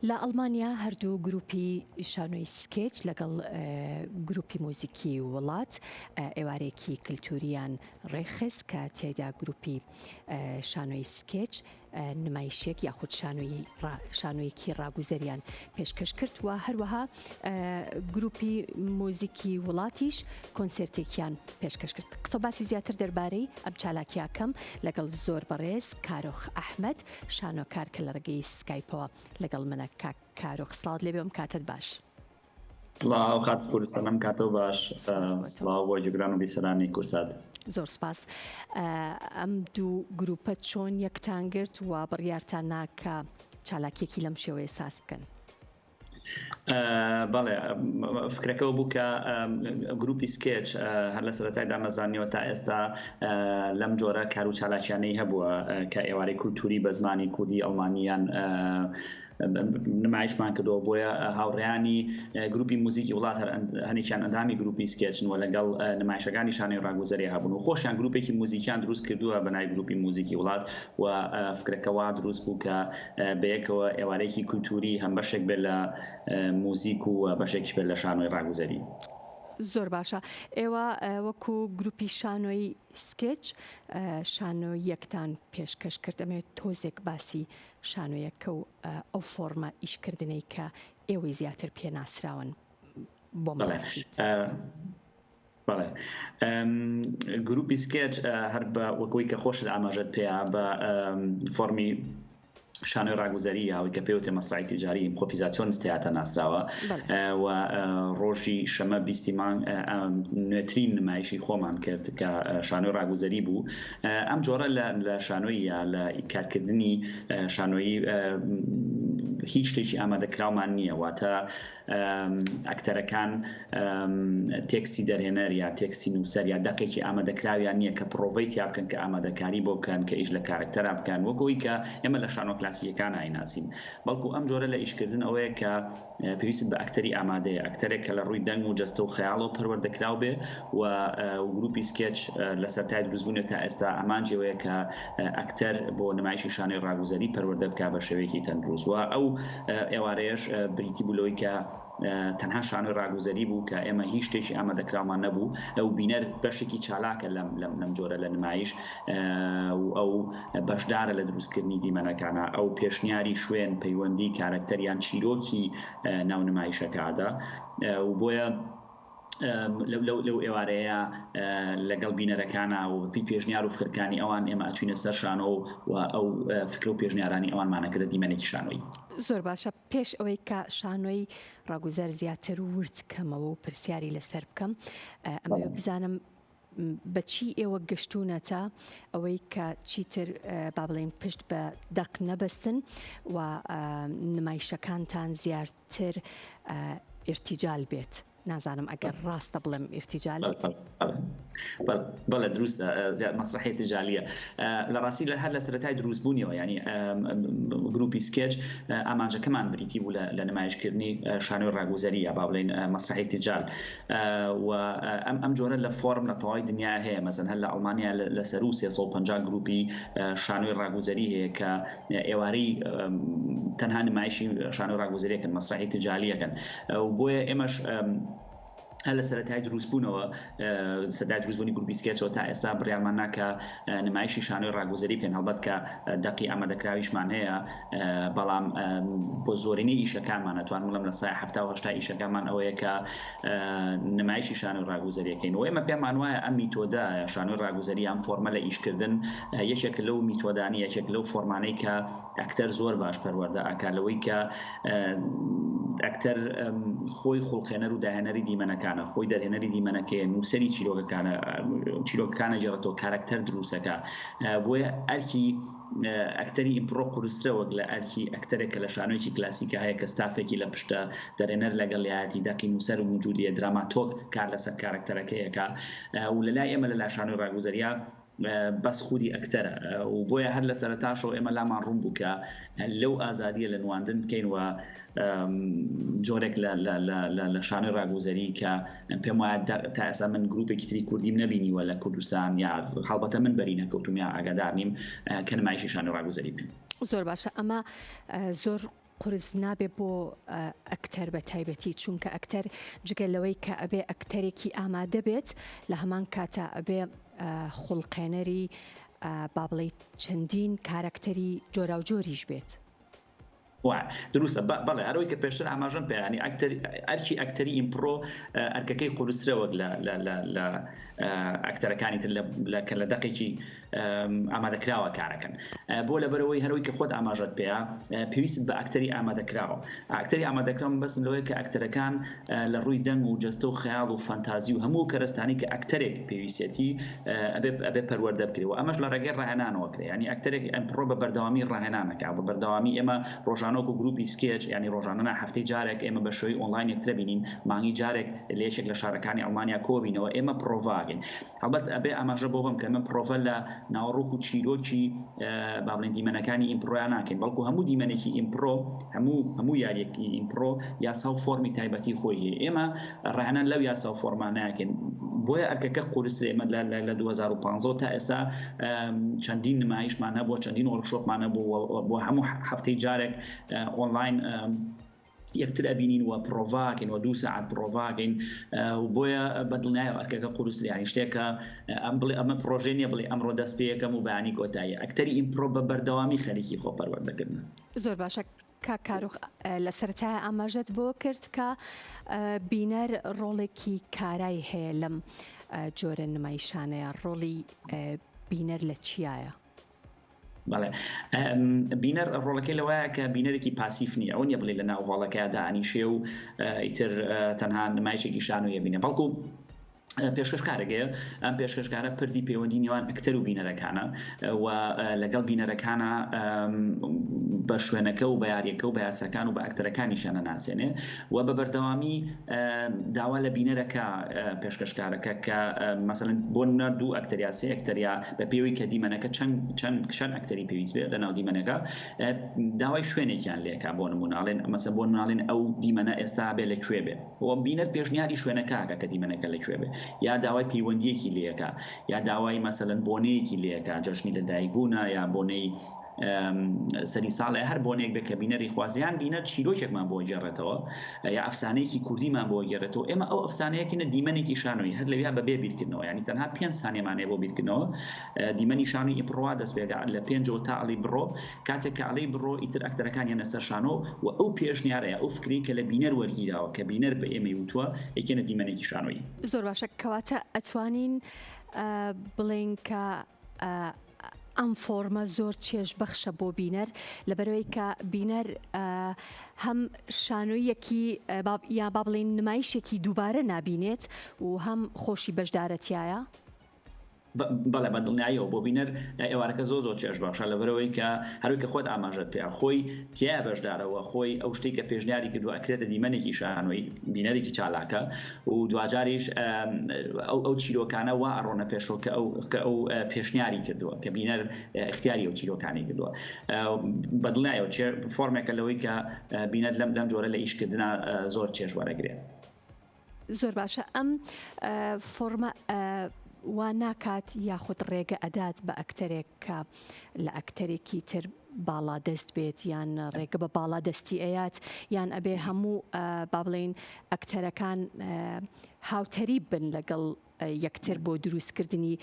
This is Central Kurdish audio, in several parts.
لە ئەڵمانیا هەردوو گروپی شانۆی سکێچ لەگەڵ گروپی موزیکی وڵات ئێوارێکی کللتوریان ڕێخست کە تێدا گروپی شانۆی سکێچ نمایشێک یاخود شانۆیەکی ڕاگوزەریان پێشکەش کرد و هەروەها گروپی مۆزیکی وڵاتیش کۆنسرتێکیان پێشکەش کرد. قسە باسی زیاتر دەربارەی ئەم چالاکیاکەم لەگەڵ زۆر بەڕێز کارۆخ ئەحمەد شانۆکار کە لە ڕێگەی سکایپەوە لەگەڵ منە. کارۆخ سڵاوت لێبێم کاتت باش. سڵاو خات کوردستانم کاتۆ باش. سڵاو بۆ گوێگران و بیسەرانی کورسات. زۆر سپاس. ئەم دوو گروپە چۆن یەکتان گرت و بڕیارتان ناکە چالاکیەکی لەم شێوەیە ساز بکەن؟ بەڵێ فکرەکەەوە بوو کە گروپی سکێچ هەر لە سەرەتایدا مەزانیەوە تا ئێستا لەم جۆرە کار و چالاکیانەی هەبووە کە ئێوارەی کولتوری بە زمانی کوردی ئەڵمانیان نمایشمان کردەوە. بۆیە هاوڕێیانی گروپی موزیکی وڵات هەنێکیان ئەندامی گروپی سکێچن و لەگەڵ نمایشەکانی شانۆی ڕاگوزەری هەبوون و خۆشیان گروپێکی موزیکیان دروست کردووە بەنای گروپی موزیکی وڵات و فکرەکەوا دروست بوو کە بەیەکەوە ئێوارەیەکی کولتوری هەم بەشێک بێت لە موزیک و بەشێکی بێت لە شانۆی ڕاگوزەری. زۆر باشە. ئێوە وەکو گروپی شانۆی سکێچ شانۆ یەکتان پێشکەش کرد. ئەمێ تۆزێک باسی شانۆیەکە و ئەو فۆرمە ئیشکردنەی کە ئێوەی زیاتر پێناسراون بۆ مەڵێت. بەڵێ گروپی سکێچ هەر بە وەکوی کە خۆشت ئاماژەت پێیا بە فۆرمی شانۆی ڕاگوزەری یاوەی کە پێوتێ مەسرحی تیجاری ئیمپرۆڤیزاسیۆن تێاتە ناسراوە و ڕۆژی شەمە 20 مانگ نوێترین نمایشی خۆمان کرد کە شانۆی ڕاگوزەری بوو. ئەم جۆرە لە شانۆی یا لە کارکردنی شانۆیی هیچ شتێکی ئامادەکراومان نییە، واتە ئەکتەرەکان تێکستی دەرهێنەر یا تێکستی نووسەر یا دەقێکی ئامادەکراویان نییە کە پرۆڤەی تیا بکەن کە ئامادەکاری بۆ بکەن کە ئیش لە کارکتەرا بکەن وەکەوەی کە ئێمە لە شانۆ کلاسیکەکان ئایناسین. بەڵکو ئەم جۆرە لە ئیشکردن ئەوەیە کە پێویست بە ئەکتەری ئامادەیە، ئەکتەرێک کە لە ڕووی دەنگ و جەستە و خەیاڵەوە پەروەردەکراو بێ و گروپی سکێچ لە سەرتای دروستبوونێت تا ئێستا ئەمانجێوەیە کە ئەکتەر بۆ نمایشی شانۆی ڕاگوزەری پەروەردە بکا بە شێوەیەکی تەندروست. و ئەو ئێوارەیەش بریتی بوو لەوەی کە تەنها شانۆی ڕاگوزەری بوو کە ئێمە هیچ شتێکی ئامادەکراومان نەبوو. ئەو بینەر بەشێکی چالاکە لەم جۆرە لە نمایش و ئەو بەشدارە لە دروستکردنی دیمەنەکانە، ئەو پێشنیاری شوێن پەیوەندی کارکتەریان چیرۆکی ناو نمایشەکەدا و بۆیە لەو ئێوارەیە لەگەڵ بینەرەکانە و پێشنیار و فکرەکانی ئەوان ئێمە ئەچوینە سەر شانۆ و ئەو فکر و پێشنیارانی ئەوانمانەکرد دیمەنێکی شانۆی. زۆر باشە. پێش ئەوەی کە شانۆی ڕاگوزەر زیاتر ورد کەمەوە و پرسیاری لەسەر بکەم، ئەمە بزانم بەچی ئێوە گەشتونەتە ئەوەی کە چیتر با بڵێن پشت بە دەق نەبەستن و نمایشەکانتان زیاتر ئیرتیجال بێت. نازانم ئەگەر ڕاستە بڵێم ئیرتیجال بەڵێ دروستە زیاد مەسرحی تیجالیە لە ڕاستی لە هەر لە سەرەتای دروستبوونیەوە، ینی گروپی سکێچ ئامانجەکەمان بریتی بوو لە نمایشکردنی شانۆی ڕاگوزەری یا با بڵێن مەسرحی تیجال و ئەم جۆرە لە فۆرم لە تەواوی دنیا هەیە. مەسەن هەر لە ئەڵمانیا لەسەر و 350 گروپی شانۆی ڕاگوزەری هەیە کە ئێوارەی تەنها نمایشی شانۆی ڕاگوزەریەکەن مەسرحی تیجالیەکەن و بۆیە ئێمەش هەر لە سەرەتای دروستبوونەوە سەدای دروستبوونی گروپی سکێچەوە تا ئێستا بڕیارمان ناکە نمایشی شانۆی ڕاگوزەری بکەین. هەڵبەت کە دەقی ئامادەکراویشمان هەیە، بەڵام بۆ زۆرینەی ئیشەکانمان ئەتوان بڵێم لە سای 70-80 ئیشەکانمان ئەوەیە کە نمایشی شانۆی ڕاگوزەریەکەین. و ئێمە پێمان وایە ئەم میتۆدە شانۆی ڕاگوزەری ئەم فۆرمە لە ئیشکردن یەکێک لەو میتۆدانی، یەکێک لەو فۆرمانەی کە ئەکتەر زۆر باش پەروەردە ئەکا لەوەی کە ئەکتەر خۆی خوڵقێنەر و داهێنەری دیمەنەکان خۆی دەرهێنەری دیمەنەکەیە، نووسەری چیرۆکەکانە جێڕێتەوە، کارکتەر دروستەکە. بۆیە ئەرکی ئەکتەری ئیمپرۆ قورسترە وەک لە ئەرکی ئەکتەرێکە لە شانۆیەکی کلاسیکە هەیە کە ستافێکی لە پشتە دەرهێنەر لەگەڵ لایەتی دەقی نووسەر و موجودیە دراماتۆک کار لەسەر کارکتەرەکەیەکە و لەلای ئێمە لە شانۆی ڕاگوزەریە بەس خودی ئەکتەرە و بۆیە هەر لە سەرەتاشەوە ئێمە لامان ڕوون بوو کە لەو ئازادیە لە نواندن بکەین و جۆرێک لە شانۆی ڕاگوزەری کە پێم وایە تا ئێستا من گروپێکی تری کوردیم نەبینیوە لە کوردستان یا هەڵبەتە من بەری نەکەوتوم یا ئاگادار نیم کە نمایشی شانۆی ڕاگوزەری بکەین. زۆر باشە. ئەمە زۆر قرس نابێ بۆ ئەکتەر بە تایبەتی چونکە ئەکتەر جگەلەوەی کە ئەبێ ئەکتەرێکی ئامادە بێت لە هەمان کاتە ئەبێ خوڵقێنەری با بڵێ چەندین کارکتەری جۆرا و جۆریش بێت. دروستە بەڵێ هەروەی کە پێشتر ئاماژەم پێیانی ئەرکی ئەکتەری ئیمپرۆ ئەرکەکەی قورسرەوە لە ئەکتەرەکانی تر لە دەقێکی ئامادەکراوە کارەکەن بۆ لەبەرەوەی هەروەی کە خۆت ئاماژەت پێەیە پێویست بە ئەکتەری ئامادەکراوە. ئەکتەری ئامادەکراوە بەسم لەوەی کە ئەکتەرەکان لە ڕووی دەنگ و جەستە و خەیاڵ و فەنتازی و هەموو کەرەستانی کە ئەکتەرێک پێویستێتی ئەبێ پەروەردە بکرێەوە. ئەمەش لە ڕێگەی ڕاهێنانەوە کرێ، ینی ئەکتەرێک ئەمپرۆ بە بەردەوامی ڕاهێنانەکە بە بەردەوامی ئێمە ڕۆژانۆک و گروپی سکێچ ینی ڕۆژانە هەفتەی جارێک ئێمە بە شێوەی ئۆنلاین یەکترە بینین، مانگی جارێک لە یەکێک لە شارەکانی ئەڵمانیا کۆبینەوە ئێمە پرۆڤاگین. هەڵبەت ئەبێ ئاماژە بۆ بم کە ئەمە پرۆڤە لە ناوەڕۆک و چیرۆکی با بڵێن دیمەنەکانی ئیمپرۆیان ناکەین، بەڵکو هەموو دیمەنێکی ئیمپرۆ هەموو یاریەکی ئیمپرۆ یاسا و فۆرمی تایبەتی خۆی هەیە. ئێمە ڕاهێنان لەو یاسا و فۆرمان ناکەین، بۆیە ئەرکەکە قورسێ ئێمە لە 2015 تا ئێستا چەندین نمایشمان هەبووە، چەندین وەرکشۆپمان هەبوو، بۆ هەموو هەفتەی جارێک ئۆنلاین یەکتر ئەبینین و پرۆڤاکەین و 2 ساعت پرۆڤاکەین و بۆیە بەدڵنیایە ئەرکەکە قورسریانی شتێکە بڵێ ئەمە پرۆژێ نیە بڵێ ئەمڕۆ دەست پێیەکەم و بەیانی کۆتاییە. ئەکتەری ئیمپرۆ بە بەردەوامی خەریکی خۆپەروەردەکردن. زۆر باشە کاروخ لە سەرەتای ئاماژەت بۆ کرد کە بینەر ڕۆڵێکی کارای هەیە لەم جۆرە نمایشانەیە. ڕۆڵی بینەر لە چیایە؟ بەڵێ بینەر ڕۆڵەکەی لەوەیە کە بینەرێکی پاسیف نییە، ئەو نیە بڵێ لە ناو هۆڵەکەیدا ئەنیشێ و ئیتر تەنها نمایشێکی شانۆیە بینە، بەڵکو پێشکەشکارێکەیە. ئەم پێشکەشکارە پردی پەیوەندی نێوان ئەکتەر و بینەرەکانە و لەگەڵ بینەرەکانە بە شوێنەکە و بە یاریەکە و بە یاساکان و بە ئەکتەرەکانیشانە ناسێنێ و بە بەردەوامی داوا لە بینەرەکە پێشکەشکارەکە کە مەسەڵەن بۆ دوو ئەکتەریا سێ ئەکتەریا بە پێوەی کە دیمەنەکە چەند ئەکتەری پێویست بێت لە ناو دیمەنەکە داوای شوێنێکیان لێکا. بۆ نموناڵێن مەسەڵەن بۆ نموناڵێن ئەو دیمەنە ئێستا بێ لەکوێ بێ و بینەر پێشنیاری شوێنەکە کە دیمەنەکە لەکوێ بێ، یا داوای پەیوەندیەکی لێەکە، یا داوای مەسەڵەن بۆنەیەکی لێەکە، جەژنی لەدایکبوونە یا بۆنەی سەری ساڵێ هەر بۆنێک بێ کە بینەری خوازیان بینەر چیرۆکێکمان بۆ گێڕێتەوە یا ئەفسانەیەکی کوردیمان بۆ گێڕێتەوە. ئێمە ئەو ئەفسانەیەکینە دیمەنێکی شانۆی هەر لەویا بەبێ بیرکردنەوە، ینی تەنها 5 سانیەمانەیە بۆ بیرکردنەوە. دیمەنی شانۆی ئیمپرۆ دەست پێ لە 5 تا ئەڵی بڕۆ، کاتێک کە ئەڵی بڕۆ ئیتر ئەکتەرەکانیانە سەر شانۆ و ئەو پێشنیارەیە ئەو فکری کە لە بینەر وەرگیراوە کە بینەر بە ئێمە وتووە یەکێنە دیمەنێکی شانۆیی. زۆر باشە، کەواتە ئەتوانین بڵێن کە ئەم فۆرمە زۆر چێژ بەخشە بۆ بینەر لەبەرەوەی کە بینەر هەم شانۆیەکی یا با بڵێن نمایشێکی دووبارە نابینێت و هەم خۆشی بەشدارەتیایە. بەڵێ بەدڵنیاییەوە بۆ بینەر ئێوارەکە زۆر چێژ باشە لەبەرەوەی کە هەروی کە خۆت ئاماژەت پێ خۆی تیا بەشدارەوە، خۆی ئەو شتێک کە پێشنیاری کردووە ئەکرێتە دیمەنێکی شانۆی بینەرێکی چالاکە و دوجاریش ئەو چیرۆکانە وا ئەڕۆنە پێشەوە کە ئەو پێشنیاری کردووە کە بینەر اختیاری ئەو چیرۆکانی کردووە. بەدڵنیایەوە فۆرمێکە لەوەی کە بینەر لەم جۆرە لە ئیشکردنا زۆر چێژ وەرەگرێت. زۆر باشە. ئەم فۆرمە وا ناکات یاخود ڕێگە ئەدات بە ئەکتەرێک کە لە ئەکتەرێکی تر باڵا دەست بێت یان ڕێگە بە باڵا دەستی ئەیات یان ئەبێ هەموو با بڵێن ئەکتەرەکان هاوتەری بن لەگەڵ یەکتر بۆ دروستکردنی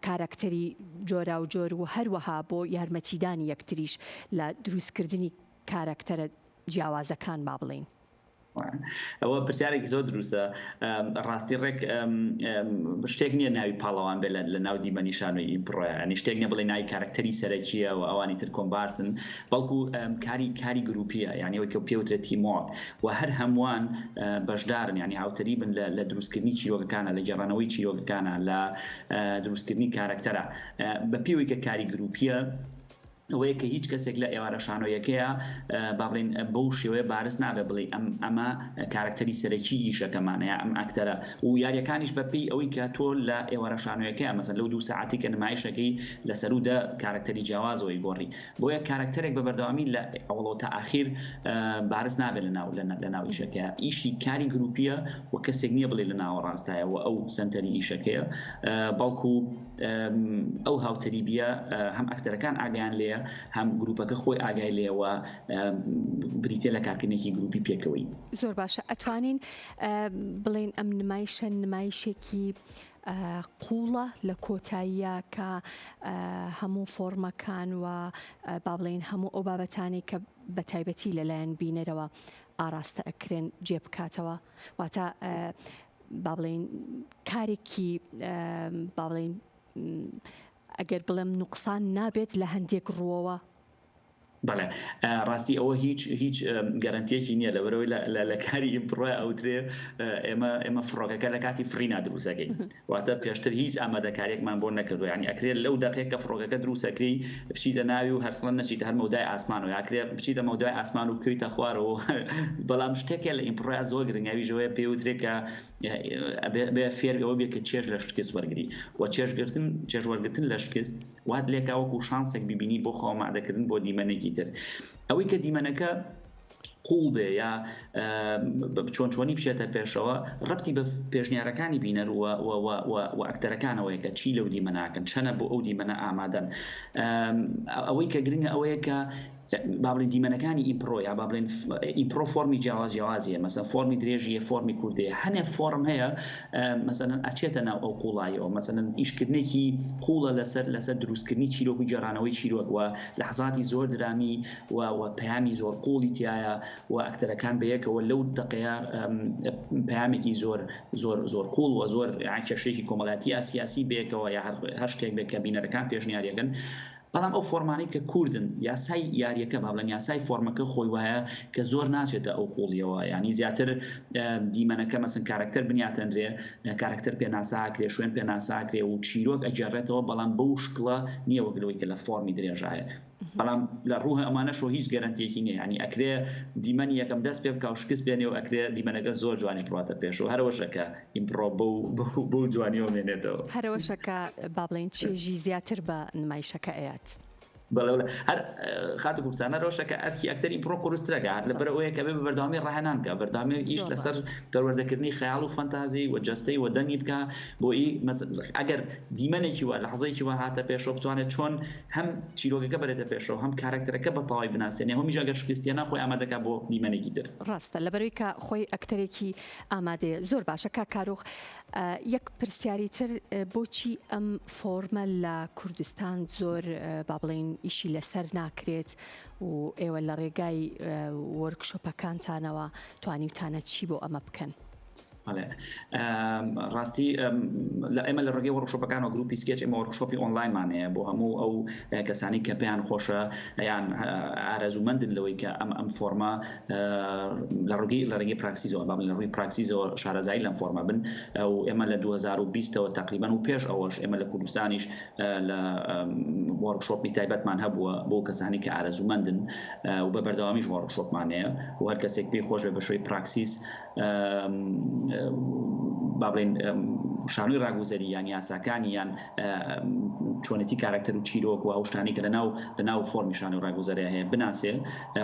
کارکتەری جۆرا و جۆر و هەروەها بۆ یارمەتیدانی یەکتریش لە دروستکردنی کارکتەرە جیاوازەکان با بڵێن. ئەوە پرسیارێکی زۆر دروستە. ڕاستی ڕێک شتێک نییە ناوی پاڵەوان بێ لە ناو دیمەنی شانۆی ئیمپرۆیە، ینی شتێک نییە بڵێ ناوی کارکتەری سەرەکیە و ئەوانی تر کۆمبارسن، بەڵکو کاری گروپیە، یعنی ئەوەی کە پێوترێت تیمۆک و هەر هەمووان بەشدارن، ینی هاوتەری بن لە دروستکردنی چیرۆکەکانە، لە گێڕانەوەی چیرۆکەکانە، لە دروستکردنی کارکتەرە بە پێوەی کە کاری گروپیە. ئەوەیە کە هیچ کەسێک لە ئێوارە شانۆیەکەیە با بڵێن بەو شێوەیە بارز نابێ بڵێ ئەمە کارکتەری سەرەکی ئیشەکەمانەیە ئەم ئەکتەرە و یاریەکانیش بەپێی ئەوەی کە تۆ لە ئێوارە شانۆیەکەیە مەسەن لەو 2 ساعتی کە نمایشەکەی لەسەرودە کارکتەری جیاوازەوەی گۆڕی، بۆیە کارکتەرێک بە بەردەوامی لە ئەوڵۆ تا ئاخیر بارز نابێت لە ناو ئیشەکەیە. ئیشی کاری گروپیە و کەسێک نییە بڵێ لە ناوە ڕاستایەوە ئەو سنتەری ئیشەکەیە، بەڵکو ئەو هاوتەری بیە هەم ئەکتەرەکان ئاگیان لێ هەیە هەم گروپەکە خۆی ئاگای لێەوە بریتێ لە کارکردنێکی گروپی پێکەوەی. زۆر باشە ئەتوانین بڵێن ئەم نمایشە نمایشێکی قوڵە لە کۆتاییە کە هەموو فۆرمەکان و با بڵێن هەموو ئەو بابەتانی کە بە تایبەتی لەلایەن بینەرەوە ئاراستە ئەکرێن جێ بکاتەوە واتە با بڵێن کارێکی با بڵێن ئەگەر بڵێم نوقسان نابێت لە هەندێک ڕووەوە. بەڵێ ڕاستی ئەوە هیچ گەرانتیەکی نییە لەبەرەوەی لە کاری ئیمپڕۆ ئەوترێ ئێمە فڕۆکەکە لە کاتی فرینا دروستەکەی واتە پێشتر هیچ ئامادەکاریێکمان بۆ نەکردو ینی ئەکرێت لەو دەقێکە فڕۆکەکە دروستەکەی بچیتە ناوی و هەرسڵەن نەچیتە هەر مەودای ئاسمان و یاکرێت بچیتە مەودای ئاسمان و بکەویتە خوارەوە بەڵام شتێکە لە ئیمپڕۆ زۆر گرنگاوی ژەوەیە پێوترێت کە بێ فێرەوە بێت کە چێژ لە شکست وەرگری و چێژ وەرگرتن لە شکست وات لێکا وەکو شانسێک ببینی بۆ خۆمادەکردن بۆ دیمەنێکی تر ئەوەی کە دیمەنەکە قوڵ بێ یا چۆنچۆنی بچێتە پێشەوە ڕەبتی بە پێشنیارەکانی بینەر و ئەکتەرەکانەوەی کە چی لەو دیمەناکەن چەنە بۆ ئەو دیمەنە ئامادەن ئەوەی کە گرنگە ئەوەیە کە بابلین دیمەنەکانی ئیمپڕۆ یا بابلین ئیمپڕۆ فۆرمی جیاوازیە مەسەن فۆرمی درێژیە فۆرمی کوردەیە هەنێ فۆرم هەیە مەسەن ئەچێتە ناو ئەو قوڵایەوە مەسەن ئیشکردنێکی قوڵە لەسەر دروستکردنی چیرۆک و جێرانەوەی چیرۆک و لەحظاتی زۆر درامی و پەیامی زۆر قوڵی تایە و ئەکتەرەکان بەیەکەوە لەو دقەیە پەیامێکی زۆر قوڵ و زۆر کێشەیەکی کۆمەڵایەتی سیاسی بەیەکەوە یا هەر شتێک بێت کە بینەرەکان پێشنیاریەکەن بەڵام ئەو فۆرمانەی کە کوردن یاسای یاریەکە بابلەن یاسای فۆرمەکە خۆی وایە کە زۆر ناچێتە ئەو قوڵیەوە ینی زیاتر دیمەنەکە مەسن کارکتەر بنیاتەنرێ کارکتەر پێناساکرێ شوێن پێناساکرێ و چیرۆک ئەجارڕێتەوە بەڵام بەو شکڵە نییە وەگلەوەی کە لە فۆرمی درێژایە بەڵام لە ڕووە ئەمانەشۆ هیچ گەرانتیەکی نییە ینی ئەکرێ دیمەنی یەکەم دەست پێ بکە و شکست بێنێ و ئەکرێ دیمەنەکە زۆر جوانی بڕاتە پێشەوە هەروەشەکە ئیمپڕۆ بۆ جوانیەوە مێنێتەوە هەروەشەکە با بڵێن چێژی زیاتر بە نمایشەکە ئەیات. بەڵێ هەر خاتە کوردستانە ڕۆژەکە ئەرکی ئەکتەری ئیمپڕۆ قورسترەکە لەبەرەوەیە کە بێ بە بەردەوامی ڕاهێنانکە بەردەوامی ئیش لەسەر دەوروبەردەکردنی خەیاڵ و فەنتازی و جەستەی و دەنگی بکە بۆی ئەگەر دیمەنێکی وە لە حەزەیەکی وە هاتە پێشەوە بتوانێت چۆن هەم چیرۆکەکە بەرێتە پێشەوە هەم کارکتەرەکە بە تەواوی بناسێنێ هەمیش ئەگەر شکستیانە خۆی ئامادەکە بۆ دیمەنێکی تر ڕاستە لەبەرەوەی کە خۆی ئەکتەرێکی ئامادەیە زۆر باشە کاکارۆخ یەک پرسیاری تر بۆچی ئەم فۆرمە لە کوردستان زۆر با بڵێن ئیشی لەسەر ناکرێت و ئێوە لە ڕێگای وەرکشۆپەکانتانەوە توانیوتانە چی بۆ ئەمە بکەن؟ ڕاستی ئێمە لە ڕێگەی وەرکشۆپەکان و گروپی سکێچ ئێمە وەرکشۆپی ئۆنلاینمانەیە بۆ هەموو ئەو کەسانی کە پێیان خۆشە یان ئارەزومەندن لەوەی کە ئەم فۆرمە لە ڕێگەی پراکسیزەوە لە ڕووی پراکسیزەوە شارەزایی لەم فۆرمە بن و ئێمە لە 2020ەوە تقریبان و پێش ئەوەش ئێمە لە کوردستانیش لە وەرکشۆپی تایبەتمان هەبووە بۆ کەسانی کە ئارەزومەندن و بە بەردەوامیش وەرکشۆپمانەیە و هەر کەسێک پێی خۆش بێ بە شوی پراکسیس بابلین شانوی ڕاگوزەری یان یاساکانی یان چۆنێتی کارکتەر و چیرۆک و ئەوشتانی کە لەناو فۆرمی شانوی ڕاگوزەری هەیە بناسێ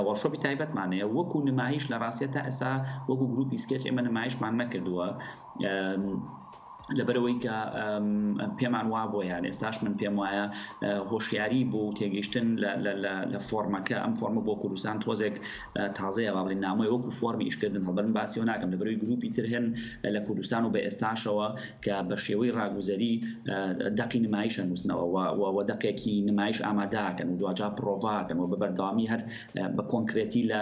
وەرکشۆپی تایبەتمانەیە وەکو نمایش لە ڕاستیە تا ئێستا وەکو گروپی سکێچ ئێمە نمایشمان نەکردووە لەبەرەوەی کە پێمان وا بۆ یان ئێستاش من پێم وایە هۆشیاری بۆ تێگەیشتن لە فۆرمەکە ئەم فۆرمە بۆ کوردستان تۆزێک تازەیە با بڵێن نامۆی وەکو فۆرمی ئیشکردن هەڵبەرن باسیەوە ناکەم لەبەرەوەی گروپی تر هێن لە کوردستان و بە ئێستاشەوە کە بە شێوەی ڕاگوزەری دەقی نمایشە نووسنەوە و دەقێکی نمایش ئامادەکەن و دوجا پرۆڤاکەن و بە بەردەوامی هەر بە کۆنکرێتی لە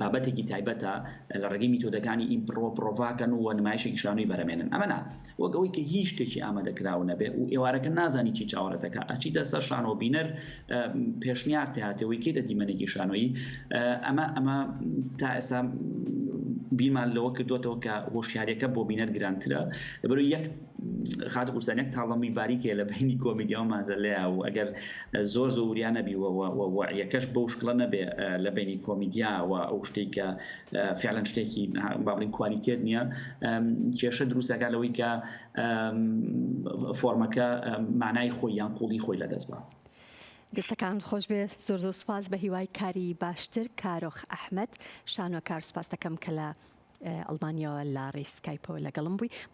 بابەتێکی تایبەتە لە ڕێگەی میتۆدەکانی ئیمپڕۆ پرۆڤاکەن و نمایشێکی شانوی بەرەمێن ئەمەنا وەک ئەوەی کە هیچ شتێکی ئامادەکراوە نەبێ و ئێوارەکە نازانی چی چاوەڕێتەکە ئەچیتە سەر شانۆ بینەر پێشنیار تێهاتەوەی کێتە دیمەنێکی شانۆیی ئەمە تا ئێستا بیرمان لەوە کردوێتەوە کە هۆشیاریەکە بۆ بینەر گرانترە لەبەرەوەی یەک خاتە کوردستان یەک تاڵەمی باریکێ لە بینی کۆمیدیا و مازەلەیە و ئەگەر زۆر زۆریان نەبی یەکەش بەو شکڵە نەبێ لە بینی کۆمیدیا و ئەو شتێک کە فعلەن شتێکی بابلین کوالیتێت نییە کێشە دروستەکە لەوەی کە فۆرمەکە مانای خۆی یان قوڵی خۆی لەدەست بە دەستەکان خۆش بێ زۆر سوپاس بە هیوای کاری باشتر کارۆخ ئەحمەد شانۆکار سوپاس دەکەم کە لە ئەڵمانیەوە لە ڕێی سکایپەوە لەگەڵم بووی.